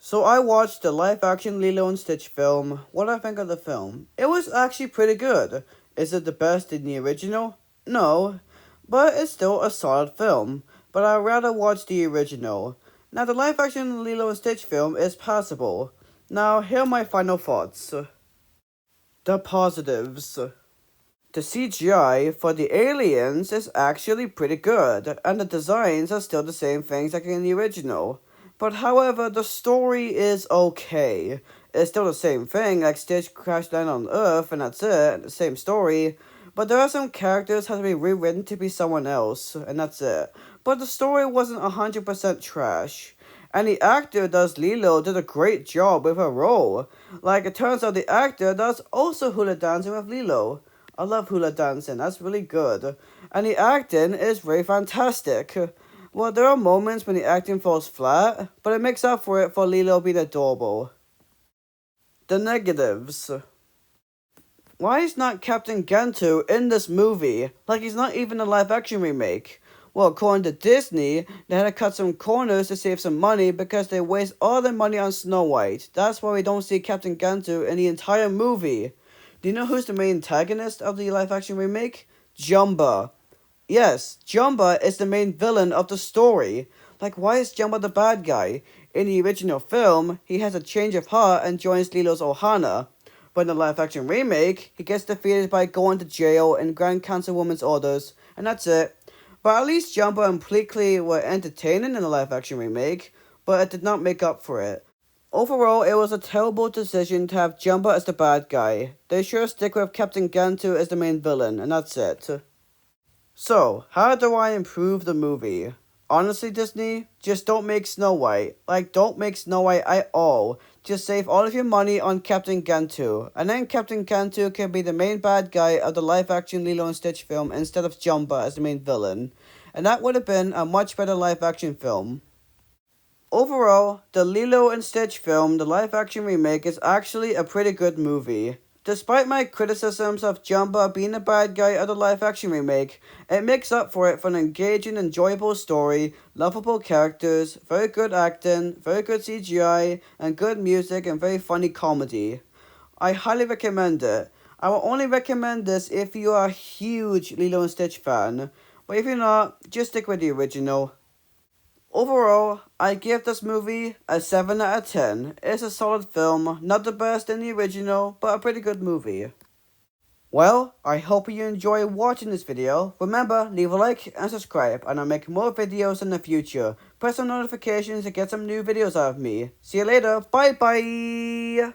So I watched the live-action Lilo and Stitch film. What do I think of the film? It was actually pretty good. Is it the best in the original? No, but it's still a solid film. But I'd rather watch the original. Now the live-action Lilo and Stitch film is passable. Now here are my final thoughts. The positives. The CGI for the aliens is actually pretty good, and the designs are still the same things like in the original. But however, the story is okay. It's still the same thing, like Stitch crash land on Earth and that's it, the same story. But there are some characters have to be rewritten to be someone else, and that's it. But the story wasn't 100% trash. And the actor does Lilo did a great job with her role. Like, it turns out the actor does also hula dancing with Lilo. I love hula dancing, that's really good. And the acting is very fantastic. Well, there are moments when the acting falls flat, but it makes up for it for Lilo being adorable. The negatives. Why is not Captain Gantu in this movie? Like, he's not even a live-action remake. Well, according to Disney, they had to cut some corners to save some money because they waste all their money on Snow White. That's why we don't see Captain Gantu in the entire movie. Do you know who's the main antagonist of the live-action remake? Jumba. Yes, Jumba is the main villain of the story. Like, why is Jumba the bad guy? In the original film, he has a change of heart and joins Lilo's Ohana. But in the live-action remake, he gets defeated by going to jail in Grand Councilwoman's orders, and that's it. But at least Jumba and Pleakley were entertaining in the live-action remake, but it did not make up for it. Overall, it was a terrible decision to have Jumba as the bad guy. They should stick with Captain Gantu as the main villain, and that's it. So, how do I improve the movie? Honestly, Disney, just don't make Snow White. Like, don't make Snow White at all. Just save all of your money on Captain Gantu. And then Captain Gantu can be the main bad guy of the live-action Lilo and Stitch film instead of Jumba as the main villain. And that would have been a much better live-action film. Overall, the Lilo and Stitch film, the live-action remake, is actually a pretty good movie. Despite my criticisms of Jumba being the bad guy of the live-action remake, it makes up for it for an engaging, enjoyable story, lovable characters, very good acting, very good CGI, and good music and very funny comedy. I highly recommend it. I will only recommend this if you are a huge Lilo and Stitch fan, but if you're not, just stick with the original. Overall, I give this movie a 7 out of 10. It's a solid film, not the best in the original, but a pretty good movie. Well, I hope you enjoy watching this video. Remember, leave a like and subscribe, and I'll make more videos in the future. Press on notifications to get some new videos out of me. See you later, bye bye!